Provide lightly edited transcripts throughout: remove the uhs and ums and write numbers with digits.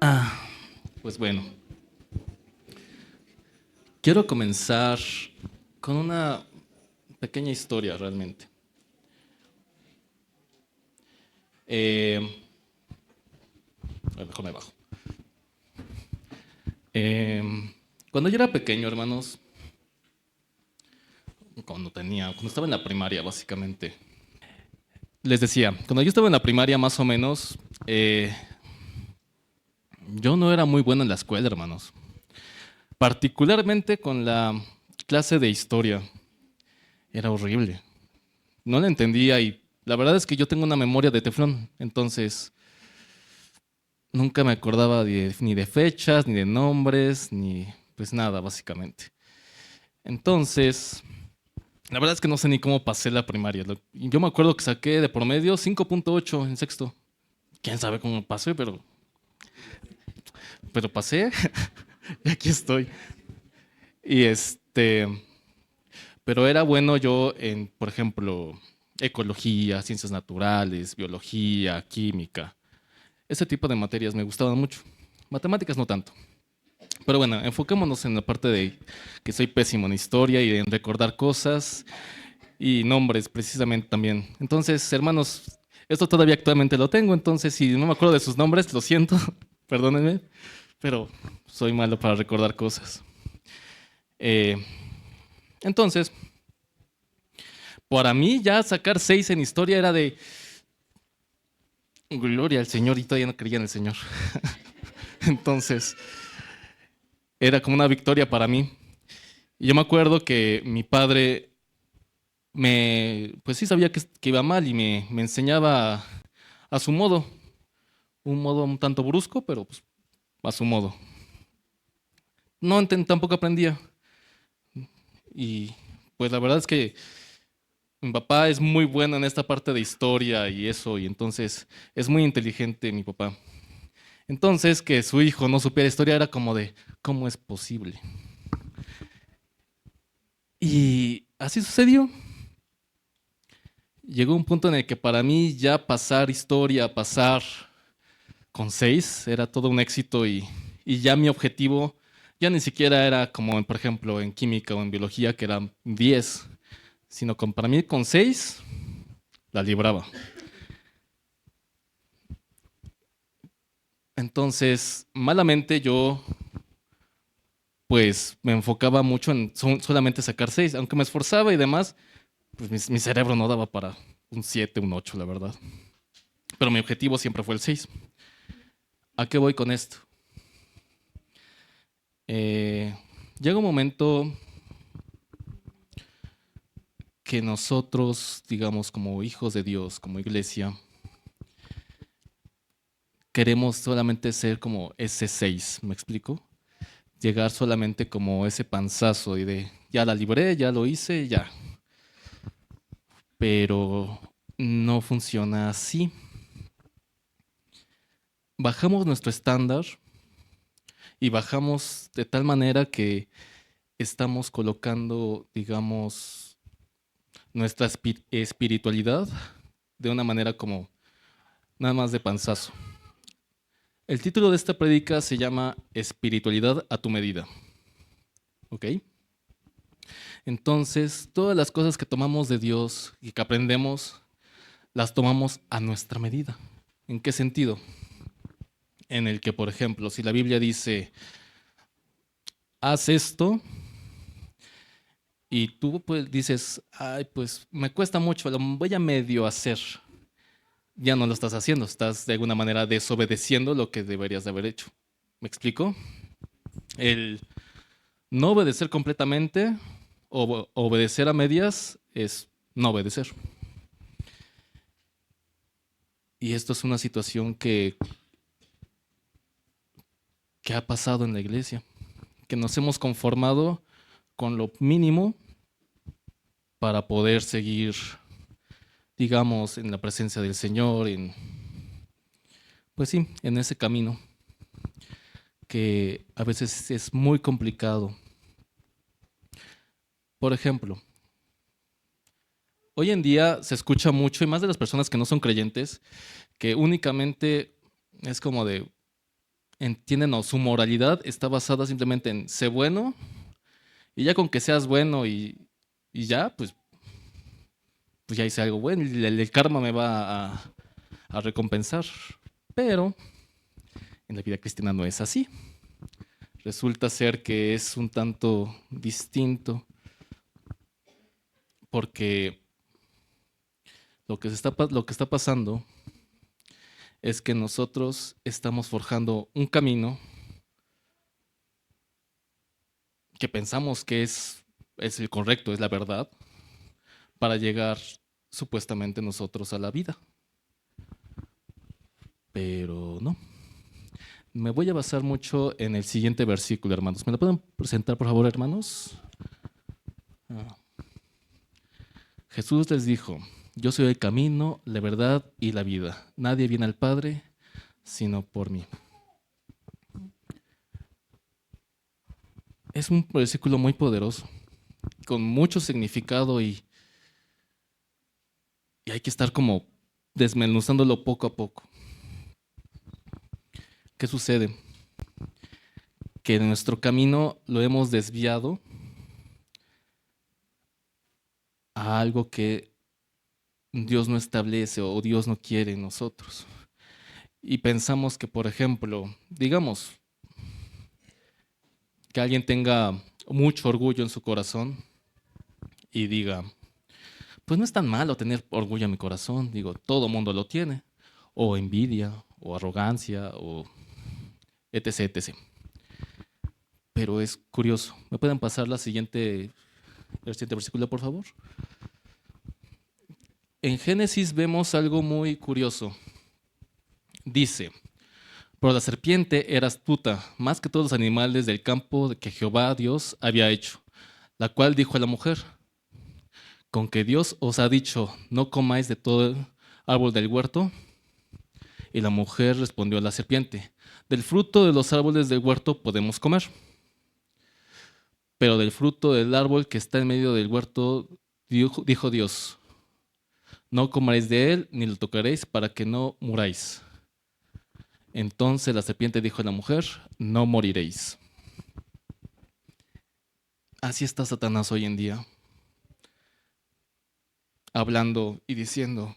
Ah, pues bueno, quiero comenzar con una pequeña historia realmente. Eh, Mejor me bajo. Eh, Cuando yo era pequeño, hermanos, cuando estaba en la primaria, básicamente, les decía, cuando yo estaba en la primaria, más o menos, yo no era muy bueno en la escuela, hermanos. Particularmente con la clase de historia. Era horrible. No la entendía y la verdad es que yo tengo una memoria de teflón, entonces nunca me acordaba ni de fechas, ni de nombres, ni pues nada, básicamente. Entonces, la verdad es que no sé ni cómo pasé la primaria. Yo me acuerdo que saqué de promedio 5.8 en sexto. Quién sabe cómo pasé, pero pasé y aquí estoy. Y pero era bueno yo en, por ejemplo, ecología, ciencias naturales, biología, química. Ese tipo de materias me gustaban mucho. Matemáticas no tanto. Pero bueno, enfoquémonos en la parte de que soy pésimo en historia y en recordar cosas y nombres precisamente también. Entonces, hermanos, esto todavía actualmente lo tengo, entonces si no me acuerdo de sus nombres, lo siento, perdónenme, pero soy malo para recordar cosas. Eh, entonces, para mí ya sacar 6 en historia era de gloria al Señor y todavía no creía en el Señor. Entonces, era como una victoria para mí. Y yo me acuerdo que mi padre pues sí sabía que iba mal y me enseñaba a su modo, un modo un tanto brusco, pero pues, a su modo. No tampoco aprendía. Y pues la verdad es que mi papá es muy bueno en esta parte de historia y eso, y entonces es muy inteligente mi papá. Entonces que su hijo no supiera historia era como de, ¿cómo es posible? Y así sucedió. Llegó un punto en el que para mí ya pasar historia, pasar con 6 era todo un éxito y ya mi objetivo ya ni siquiera era como, por ejemplo, en química o en biología, que eran 10, sino que para mí con 6 la libraba. Entonces, malamente yo pues me enfocaba mucho en solamente sacar 6, aunque me esforzaba y demás, pues mi cerebro no daba para un 7, un 8, la verdad. Pero mi objetivo siempre fue el 6. ¿A qué voy con esto? Eh, Llega un momento que nosotros, digamos, como hijos de Dios, como iglesia, queremos solamente ser como ese 6, ¿me explico? Llegar solamente como ese panzazo y de, ya la libré, ya lo hice, ya. Pero no funciona así. Bajamos nuestro estándar y bajamos de tal manera que estamos colocando, digamos, nuestra espiritualidad de una manera como nada más de panzazo. El título de esta prédica se llama Espiritualidad a tu medida. ¿Ok? Entonces, todas las cosas que tomamos de Dios y que aprendemos, las tomamos a nuestra medida. ¿En qué sentido? En el que, por ejemplo, si la Biblia dice, haz esto, y tú pues dices, ay, pues me cuesta mucho, lo voy a medio hacer. Ya no lo estás haciendo, estás de alguna manera desobedeciendo lo que deberías de haber hecho. ¿Me explico? El no obedecer completamente o obedecer a medias es no obedecer. Y esto es una situación que ha pasado en la iglesia, que nos hemos conformado con lo mínimo para poder seguir, digamos, en la presencia del Señor, pues sí, en ese camino que a veces es muy complicado. Por ejemplo, hoy en día se escucha mucho, y más de las personas que no son creyentes, que únicamente es como de, entienden, o su moralidad está basada simplemente en ser bueno, y ya con que seas bueno y ya, pues ya hice algo bueno, y el karma me va a recompensar. Pero en la vida cristiana no es así. Resulta ser que es un tanto distinto, porque lo que está pasando es que nosotros estamos forjando un camino que pensamos que es el correcto, es la verdad, para llegar supuestamente nosotros a la vida. Pero no. Me voy a basar mucho en el siguiente versículo, hermanos. ¿Me lo pueden presentar, por favor, hermanos? Ah. Jesús les dijo, yo soy el camino, la verdad y la vida. Nadie viene al Padre sino por mí. Es un versículo muy poderoso, con mucho significado y hay que estar como desmenuzándolo poco a poco. ¿Qué sucede? Que nuestro camino lo hemos desviado a algo que Dios no establece o Dios no quiere en nosotros. Y pensamos que, por ejemplo, digamos que alguien tenga mucho orgullo en su corazón y diga, pues no es tan malo tener orgullo en mi corazón, digo, todo mundo lo tiene, o envidia, o arrogancia, o etc, etc. Pero es curioso. ¿Me pueden pasar el siguiente versículo, por favor? En Génesis vemos algo muy curioso. Dice, pero la serpiente era astuta, más que todos los animales del campo que Jehová Dios había hecho, la cual dijo a la mujer, con que Dios os ha dicho, no comáis de todo el árbol del huerto. Y la mujer respondió a la serpiente, del fruto de los árboles del huerto podemos comer, pero del fruto del árbol que está en medio del huerto, dijo Dios, no comeréis de él ni lo tocaréis para que no muráis. Entonces la serpiente dijo a la mujer, no moriréis. Así está Satanás hoy en día, hablando y diciendo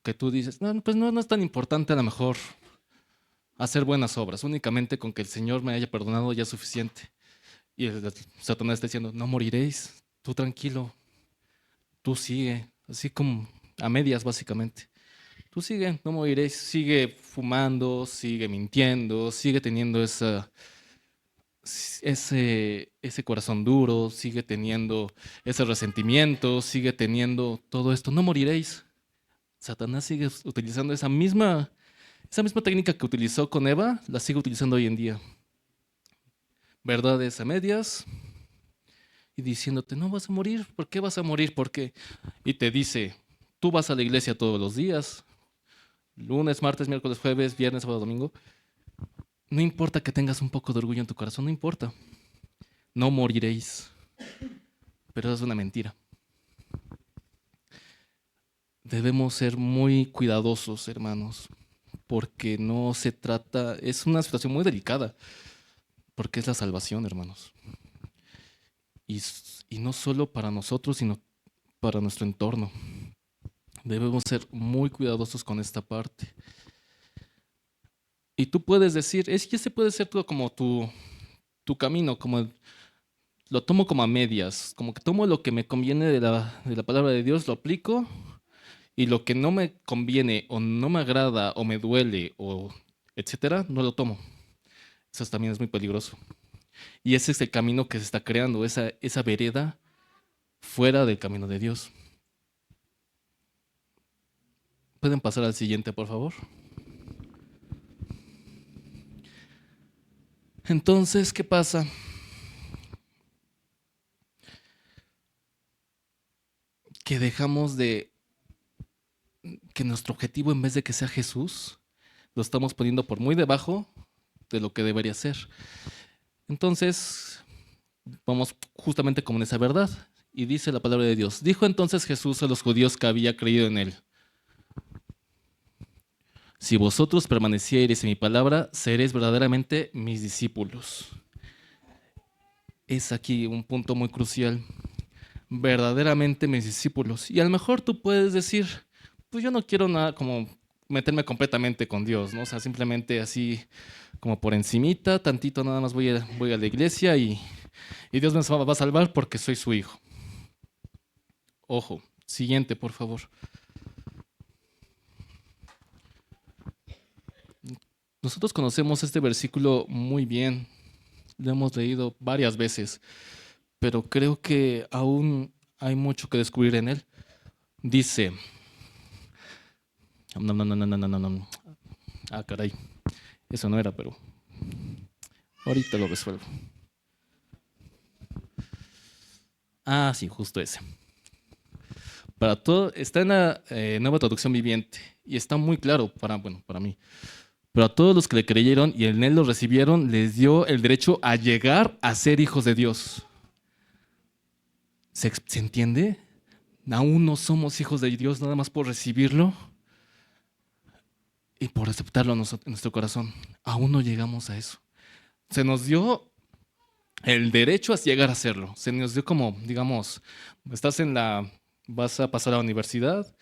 que tú dices, no, pues no es tan importante a lo mejor hacer buenas obras, únicamente con que el Señor me haya perdonado ya es suficiente. Y Satanás está diciendo, no moriréis, tú tranquilo, tú sigue, así como a medias básicamente. Tú sigue, no moriréis, sigue fumando, sigue mintiendo, sigue teniendo ese corazón duro, sigue teniendo ese resentimiento, sigue teniendo todo esto, no moriréis. Satanás sigue utilizando esa misma técnica que utilizó con Eva, la sigue utilizando hoy en día. Verdades a medias y diciéndote, no vas a morir, ¿por qué vas a morir? ¿Por qué? Y te dice, tú vas a la iglesia todos los días, lunes, martes, miércoles, jueves, viernes, sábado, domingo. No importa que tengas un poco de orgullo en tu corazón, no importa. No moriréis. Pero eso es una mentira. Debemos ser muy cuidadosos, hermanos, porque no se trata, es una situación muy delicada, porque es la salvación, hermanos. Y no solo para nosotros, sino para nuestro entorno. Debemos ser muy cuidadosos con esta parte. Y tú puedes decir, es que ese puede ser todo como tu camino, lo tomo como a medias, como que tomo lo que me conviene de la palabra de Dios, lo aplico, y lo que no me conviene o no me agrada o me duele o etcétera, no lo tomo. Eso también es muy peligroso. Y ese es el camino que se está creando, esa vereda fuera del camino de Dios. ¿Pueden pasar al siguiente, por favor? Entonces, ¿qué pasa? Que dejamos que nuestro objetivo, en vez de que sea Jesús, lo estamos poniendo por muy debajo de lo que debería ser. Entonces, vamos justamente como en esa verdad. Y dice la palabra de Dios. Dijo entonces Jesús a los judíos que había creído en él. Si vosotros permaneciereis en mi palabra, seréis verdaderamente mis discípulos. Es aquí un punto muy crucial. Verdaderamente mis discípulos. Y a lo mejor tú puedes decir, pues yo no quiero nada como meterme completamente con Dios, ¿no? O sea, simplemente así como por encimita, tantito nada más voy a la iglesia y Dios me va a salvar porque soy su hijo. Ojo, siguiente, por favor. Nosotros conocemos este versículo muy bien, lo hemos leído varias veces, pero creo que aún hay mucho que descubrir en él. Dice, no, no, no, no, no, no, no. Ah, caray, eso no era, pero ahorita lo resuelvo. Ah, sí, justo ese. Para todo, está en la nueva traducción viviente y está muy claro para mí. Pero a todos los que le creyeron y en él lo recibieron, les dio el derecho a llegar a ser hijos de Dios. ¿Se entiende? Aún no somos hijos de Dios nada más por recibirlo y por aceptarlo en nuestro corazón. Aún no llegamos a eso. Se nos dio el derecho a llegar a hacerlo. Se nos dio como, digamos, vas a pasar a la universidad,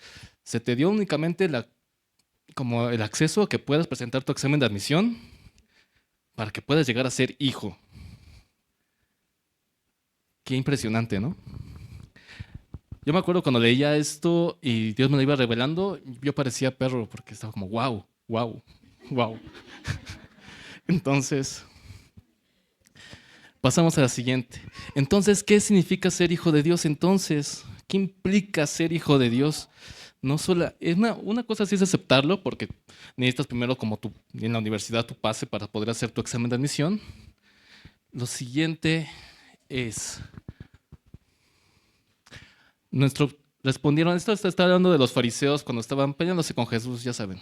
se te dio únicamente como el acceso a que puedas presentar tu examen de admisión para que puedas llegar a ser hijo. Qué impresionante, ¿no? Yo me acuerdo cuando leía esto y Dios me lo iba revelando, yo parecía perro porque estaba como, wow, wow, wow. Entonces, pasamos a la siguiente. Entonces, ¿qué significa ser hijo de Dios entonces? ¿Qué implica ser hijo de Dios? No solo, es una cosa sí es aceptarlo, porque necesitas primero como tú, en la universidad tu pase para poder hacer tu examen de admisión. Lo siguiente es, respondieron, esto está hablando de los fariseos cuando estaban peleándose con Jesús, ya saben.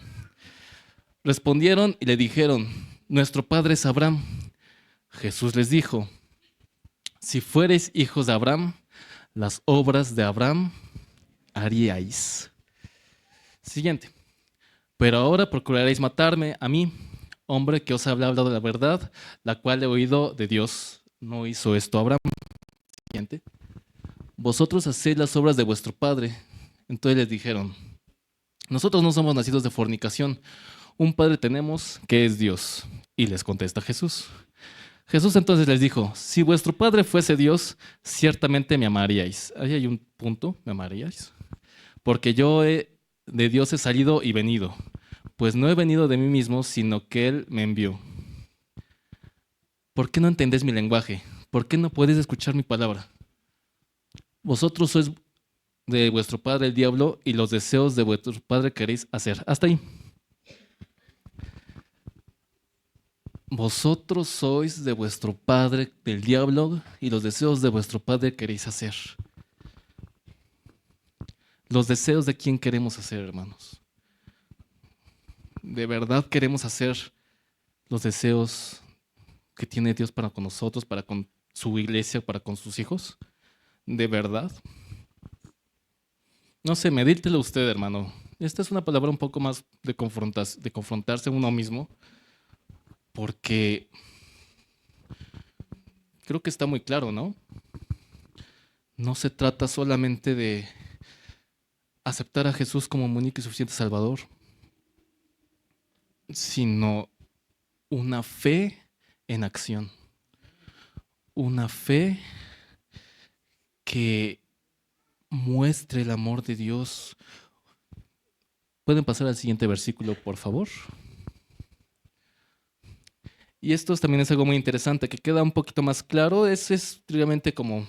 Respondieron y le dijeron, nuestro padre es Abraham. Jesús les dijo, si fuereis hijos de Abraham, las obras de Abraham haríais. Siguiente. Pero ahora procuraréis matarme a mí, hombre que os ha hablado de la verdad, la cual he oído de Dios. No hizo esto Abraham. Siguiente. Vosotros hacéis las obras de vuestro padre. Entonces les dijeron, nosotros no somos nacidos de fornicación. Un padre tenemos que es Dios. Y les contesta Jesús. Jesús entonces les dijo, si vuestro padre fuese Dios, ciertamente me amaríais. Ahí hay un punto, me amaríais. Porque de Dios he salido y venido. Pues no he venido de mí mismo, sino que Él me envió. ¿Por qué no entendéis mi lenguaje? ¿Por qué no podéis escuchar mi palabra? Vosotros sois de vuestro padre el diablo y los deseos de vuestro padre queréis hacer. Hasta ahí. Vosotros sois de vuestro padre del diablo y los deseos de vuestro padre queréis hacer. Los deseos de quién queremos hacer, hermanos. ¿De verdad queremos hacer los deseos que tiene Dios para con nosotros, para con su iglesia, para con sus hijos? ¿De verdad? No sé, medítelo usted, hermano. Esta es una palabra un poco más de confrontarse uno mismo, porque creo que está muy claro, ¿no? No se trata solamente de aceptar a Jesús como único y suficiente Salvador, sino una fe en acción. Una fe que muestre el amor de Dios. ¿Pueden pasar al siguiente versículo, por favor? Y esto también es algo muy interesante, que queda un poquito más claro. Es realmente como...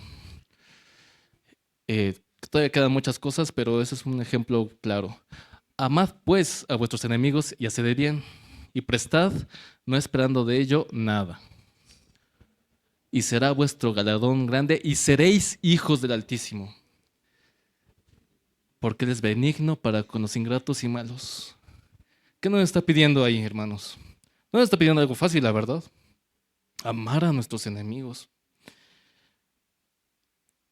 todavía quedan muchas cosas, pero ese es un ejemplo claro. Amad pues a vuestros enemigos y haced bien, y prestad, no esperando de ello nada. Y será vuestro galardón grande, y seréis hijos del Altísimo, porque Él es benigno para con los ingratos y malos. ¿Qué nos está pidiendo ahí, hermanos? No nos está pidiendo algo fácil, la verdad. Amar a nuestros enemigos.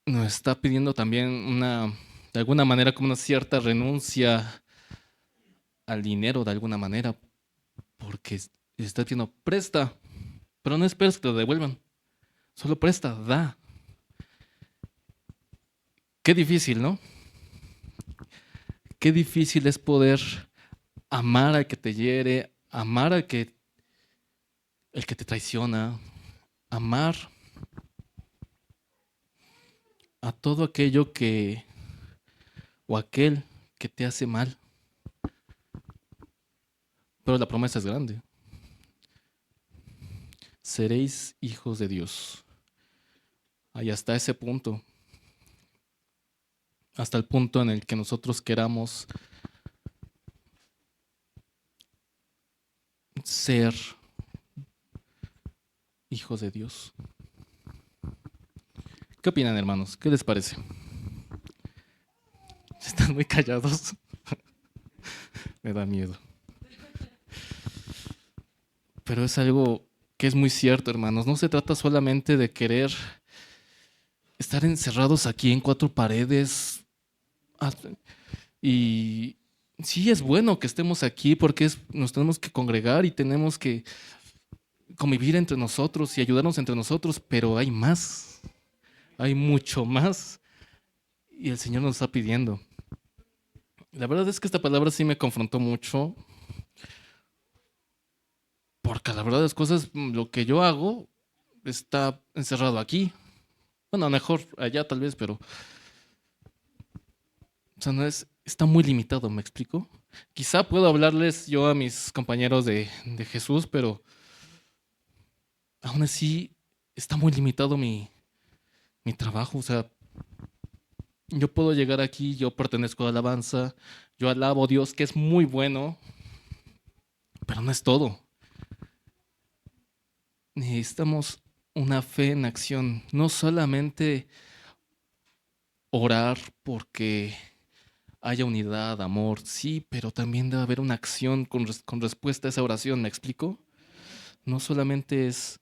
Nos está pidiendo también de alguna manera, como una cierta renuncia al dinero de alguna manera, porque está diciendo, presta, pero no esperes que te lo devuelvan. Solo presta, da. Qué difícil, ¿no? Qué difícil es poder amar al que te hiere, amar al que el que te traiciona, amar a todo aquello que o aquel que te hace mal. Pero la promesa es grande. Seréis hijos de Dios. Ahí hasta ese punto. Hasta el punto en el que nosotros queramos ser hijos de Dios. ¿Qué opinan, hermanos? ¿Qué les parece? Están muy callados. Me da miedo. Pero es algo que es muy cierto, hermanos. No se trata solamente de querer estar encerrados aquí en cuatro paredes. Y sí es bueno que estemos aquí porque nos tenemos que congregar y tenemos que convivir entre nosotros y ayudarnos entre nosotros, pero hay más, hay mucho más y el Señor nos está pidiendo. La verdad es que esta palabra sí me confrontó mucho porque la verdad de las cosas, lo que yo hago está encerrado aquí. Bueno, mejor allá tal vez, pero o sea, no es, está muy limitado, ¿me explico? Quizá puedo hablarles yo a mis compañeros de Jesús, pero aún así está muy limitado mi trabajo. O sea, yo puedo llegar aquí, yo pertenezco a la alabanza, yo alabo a Dios, que es muy bueno, pero no es todo. Necesitamos una fe en acción, no solamente orar porque haya unidad, amor, sí, pero también debe haber una acción con respuesta a esa oración, ¿me explico? No solamente es,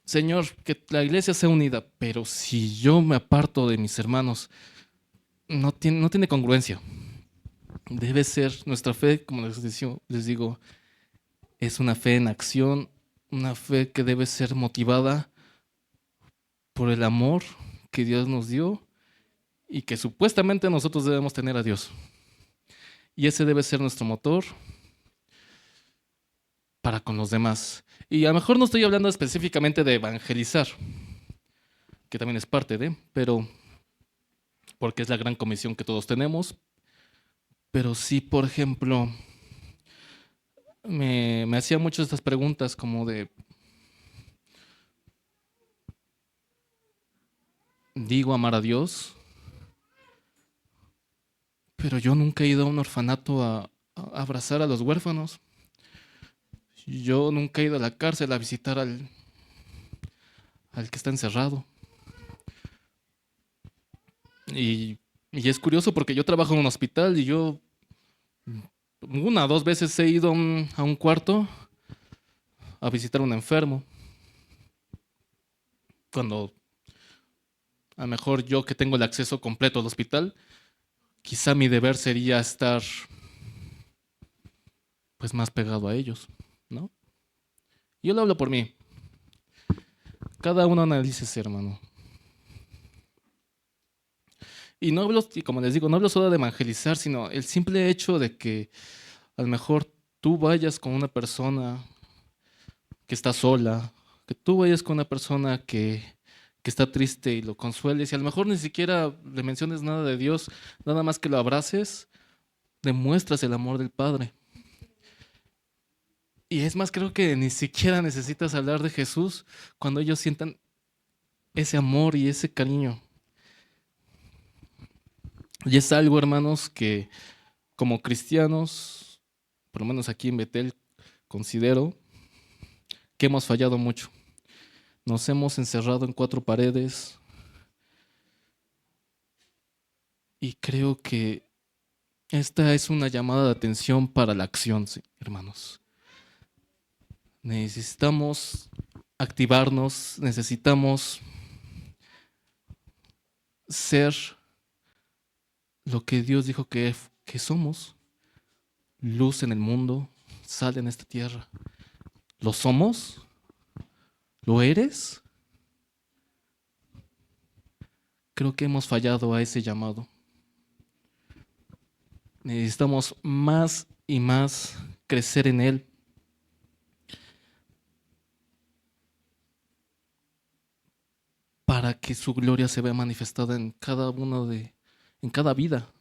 Señor, que la iglesia sea unida, pero si yo me aparto de mis hermanos, no tiene congruencia. Debe ser nuestra fe, como les digo, es una fe en acción, una fe que debe ser motivada por el amor que Dios nos dio y que supuestamente nosotros debemos tener a Dios. Y ese debe ser nuestro motor para con los demás. Y a lo mejor no estoy hablando específicamente de evangelizar, que también es parte de, pero porque es la gran comisión que todos tenemos. Pero sí, por ejemplo, me hacía muchas estas preguntas como de, digo amar a Dios, pero yo nunca he ido a un orfanato a abrazar a los huérfanos. Yo nunca he ido a la cárcel a visitar al que está encerrado. Y, y es curioso porque yo trabajo en un hospital y yo una o dos veces he ido a un cuarto a visitar a un enfermo. Cuando a lo mejor yo que tengo el acceso completo al hospital, quizá mi deber sería estar pues más pegado a ellos, ¿no? Yo lo hablo por mí. Cada uno analícese, hermano. Y no hablo, y como les digo, no hablo solo de evangelizar, sino el simple hecho de que a lo mejor tú vayas con una persona que está sola, que tú vayas con una persona que está triste y lo consueles, y a lo mejor ni siquiera le menciones nada de Dios, nada más que lo abraces, demuestras el amor del Padre. Y es más, creo que ni siquiera necesitas hablar de Jesús cuando ellos sientan ese amor y ese cariño. Y es algo, hermanos, que como cristianos, por lo menos aquí en Betel, considero que hemos fallado mucho. Nos hemos encerrado en cuatro paredes y creo que esta es una llamada de atención para la acción, sí, hermanos. Necesitamos activarnos, necesitamos ser lo que Dios dijo que somos. luz en el mundo, sal en esta tierra. ¿Lo somos? ¿Lo eres? Creo que hemos fallado a ese llamado. Necesitamos más y más crecer en Él para que su gloria se vea manifestada en en cada vida.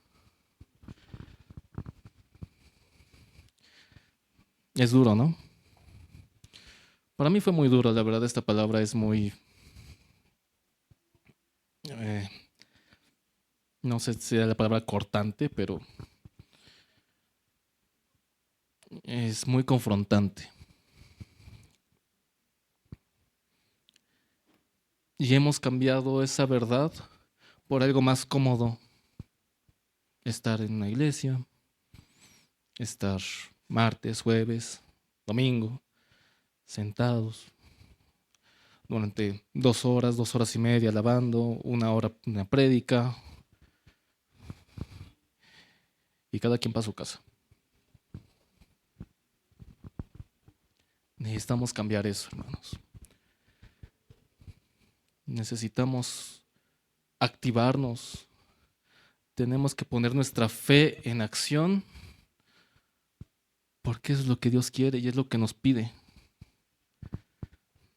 Es duro, ¿no? Para mí fue muy duro, la verdad, esta palabra es muy, eh, no sé si era la palabra cortante, pero es muy confrontante. Y hemos cambiado esa verdad por algo más cómodo. Estar en una iglesia, estar martes, jueves, domingo, sentados durante 2 horas, 2 horas y media alabando, 1 hora una prédica y cada quien para su casa. Necesitamos cambiar eso, hermanos. Necesitamos activarnos. Tenemos que poner nuestra fe en acción porque es lo que Dios quiere y es lo que nos pide.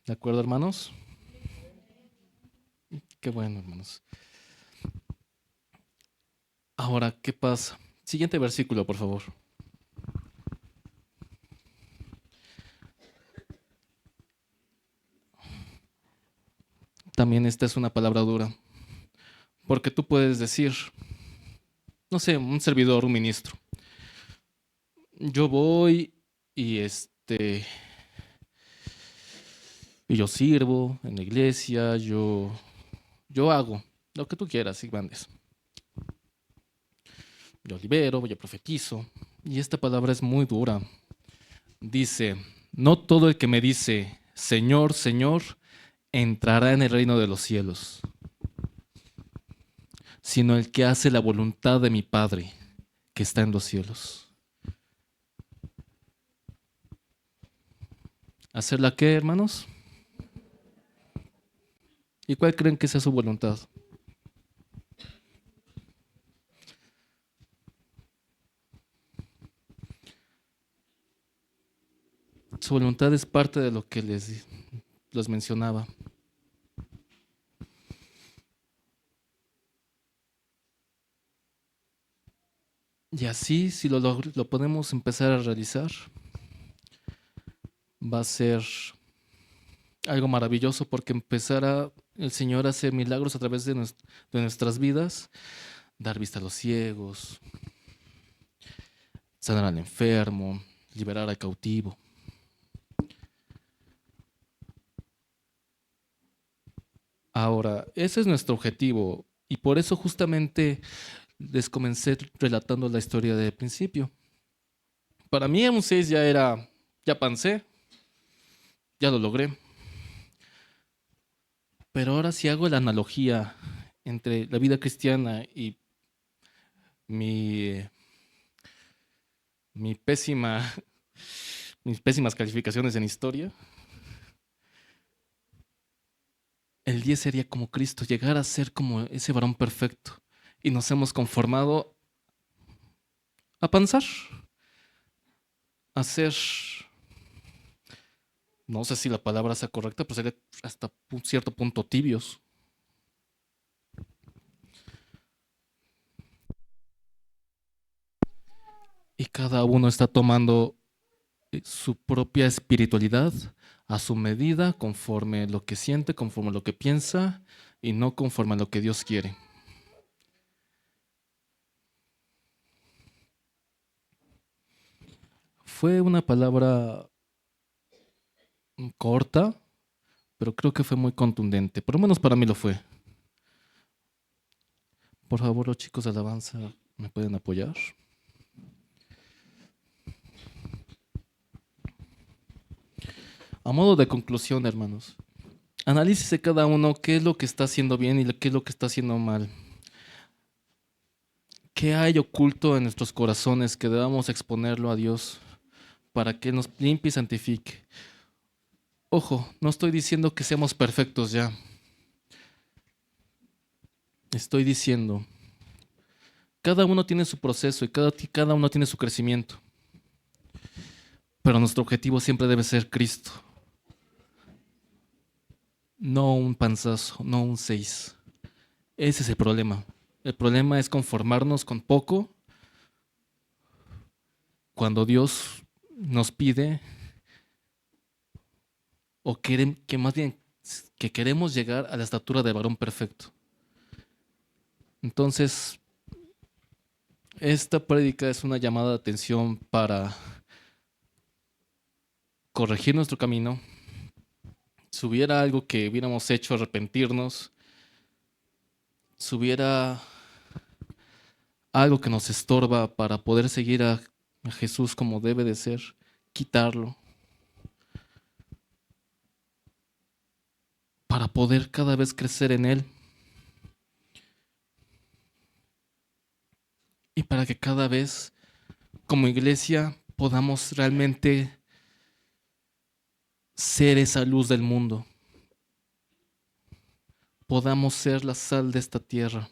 ¿De acuerdo, hermanos? Qué bueno, hermanos. Ahora, ¿qué pasa? Siguiente versículo, por favor. También esta es una palabra dura, porque tú puedes decir, no sé, un servidor, un ministro. Yo voy y y yo sirvo en la iglesia, yo hago lo que tú quieras y mandes. Yo libero, yo profetizo. Y esta palabra es muy dura. Dice, no todo el que me dice, Señor, Señor, entrará en el reino de los cielos, sino el que hace la voluntad de mi Padre que está en los cielos. ¿Hacerla qué, hermanos? ¿Y cuál creen que sea su voluntad? Su voluntad es parte de lo que les mencionaba. Y así, si lo podemos empezar a realizar, va a ser algo maravilloso porque empezará el Señor a hacer milagros a través de nuestras vidas, dar vista a los ciegos, sanar al enfermo, liberar al cautivo. Ahora, ese es nuestro objetivo y por eso justamente les comencé relatando la historia del principio. Para mí un 6 ya era, ya pensé, ya lo logré. Pero ahora si hago la analogía entre la vida cristiana y mi, mi pésima, mis pésimas calificaciones en historia, el 10 sería como Cristo, llegar a ser como ese varón perfecto. Y nos hemos conformado a pensar, a ser, no sé si la palabra sea correcta, pero sería hasta un cierto punto tibios. Y cada uno está tomando su propia espiritualidad a su medida, conforme lo que siente, conforme lo que piensa y no conforme a lo que Dios quiere. Fue una palabra corta, pero creo que fue muy contundente. Por lo menos para mí lo fue. Por favor, los chicos de alabanza, ¿me pueden apoyar? A modo de conclusión, hermanos, analícese cada uno qué es lo que está haciendo bien y qué es lo que está haciendo mal. ¿Qué hay oculto en nuestros corazones que debamos exponerlo a Dios para que nos limpie y santifique? Ojo, no estoy diciendo que seamos perfectos ya. Estoy diciendo, cada uno tiene su proceso y cada uno tiene su crecimiento. Pero nuestro objetivo siempre debe ser Cristo. No un panzazo, no un 6. Ese es el problema. El problema es conformarnos con poco cuando Dios nos pide o que más bien que queremos llegar a la estatura de varón perfecto. Entonces, esta prédica es una llamada de atención para corregir nuestro camino. Si hubiera algo que hubiéramos hecho arrepentirnos, si hubiera algo que nos estorba para poder seguir a Jesús como debe de ser, quitarlo, para poder cada vez crecer en Él y para que cada vez como iglesia podamos realmente ser esa luz del mundo, podamos ser la sal de esta tierra.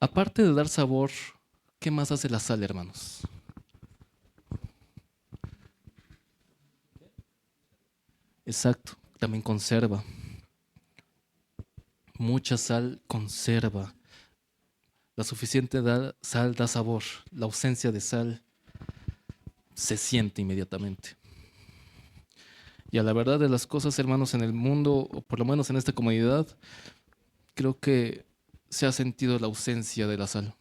Aparte de dar sabor, ¿qué más hace la sal, hermanos? Exacto, también conserva. Mucha sal conserva. La suficiente sal da sabor. La ausencia de sal se siente inmediatamente. Y a la verdad de las cosas, hermanos, en el mundo, o por lo menos en esta comunidad, creo que se ha sentido la ausencia de la sal.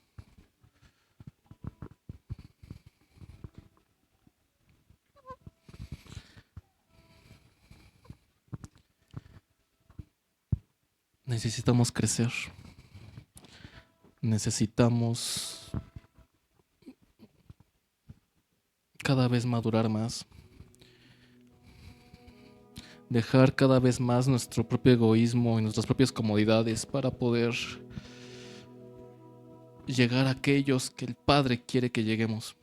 Necesitamos crecer. Necesitamos cada vez madurar más. Dejar cada vez más nuestro propio egoísmo y nuestras propias comodidades para poder llegar a aquellos que el Padre quiere que lleguemos.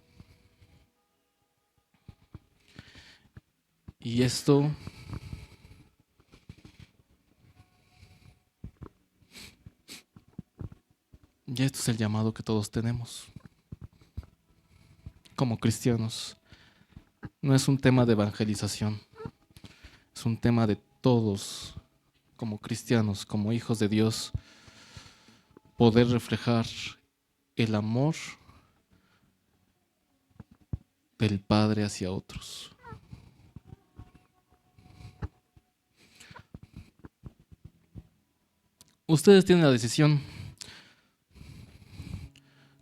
Y esto es el llamado que todos tenemos como cristianos. No es un tema de evangelización, es un tema de todos como cristianos, como hijos de Dios, poder reflejar el amor del Padre hacia otros. Ustedes tienen la decisión.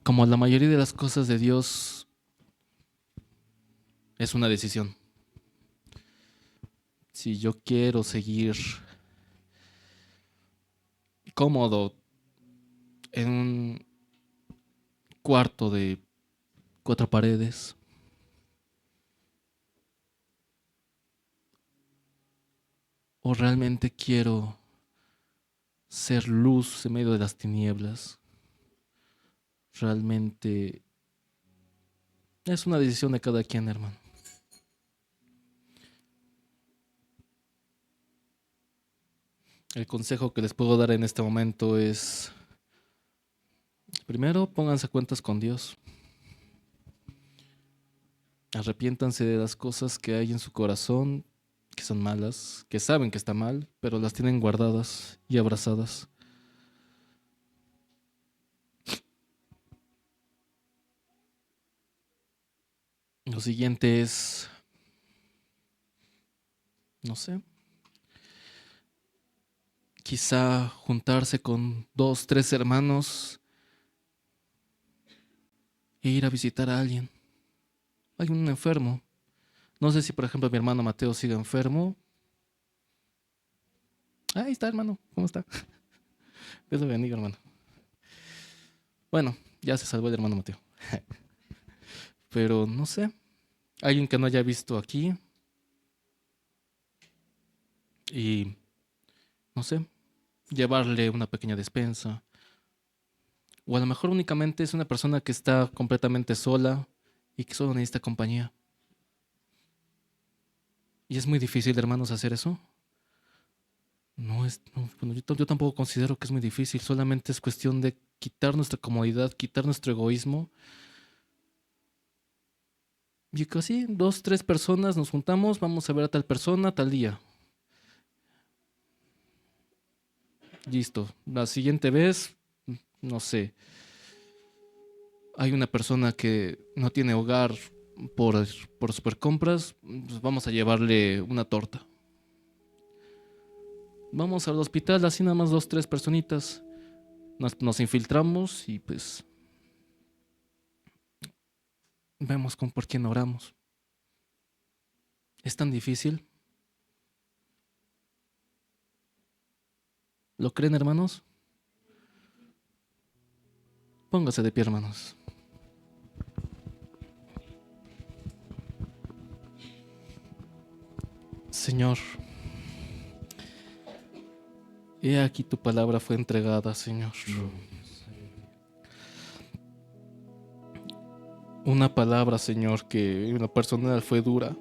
Como la mayoría de las cosas de Dios, es una decisión. Si yo quiero seguir cómodo en un cuarto de 4 paredes, o realmente quiero ser luz en medio de las tinieblas, realmente es una decisión de cada quien, hermano. El consejo que les puedo dar en este momento es, primero, pónganse a cuentas con Dios. Arrepiéntanse de las cosas que hay en su corazón, que son malas, que saben que está mal, pero las tienen guardadas y abrazadas. Lo siguiente es, no sé, quizá juntarse con 2, 3 hermanos e ir a visitar a alguien. Hay un enfermo. No sé si, por ejemplo, mi hermano Mateo sigue enfermo. Ahí está, hermano. ¿Cómo está? Dios lo bendiga, hermano. Bueno, ya se salvó el hermano Mateo. Pero no sé. Alguien que no haya visto aquí. Y no sé, llevarle una pequeña despensa. O a lo mejor únicamente es una persona que está completamente sola y que solo necesita compañía. Y es muy difícil, hermanos, hacer eso. Bueno, yo tampoco considero que es muy difícil, solamente es cuestión de quitar nuestra comodidad, quitar nuestro egoísmo. Y casi 2, 3 personas nos juntamos, vamos a ver a tal persona tal día. Listo. La siguiente vez, no sé, hay una persona que no tiene hogar por, por supercompras, pues vamos a llevarle una torta. Vamos al hospital, así nada más 2, 3 personitas. Nos infiltramos y pues vemos por quién oramos. ¿Es tan difícil? ¿Lo creen, hermanos? Póngase de pie, hermanos. Señor, he aquí tu palabra fue entregada, Señor. Una palabra, Señor, que en lo personal fue dura.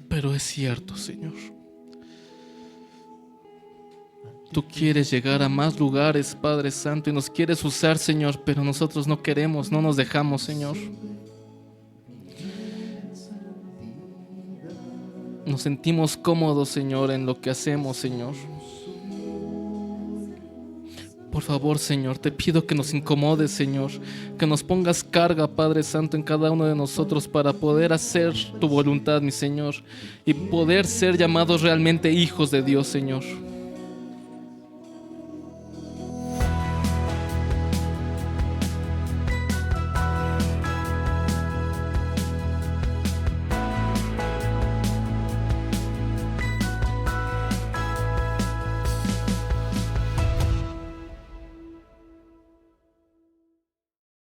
Pero es cierto, Señor. Tú quieres llegar a más lugares, Padre Santo, y nos quieres usar, Señor, pero nosotros no queremos, no nos dejamos, Señor. Nos sentimos cómodos, Señor, en lo que hacemos, Señor. Por favor, Señor, te pido que nos incomodes, Señor, que nos pongas carga, Padre Santo, en cada uno de nosotros para poder hacer tu voluntad, mi Señor, y poder ser llamados realmente hijos de Dios, Señor.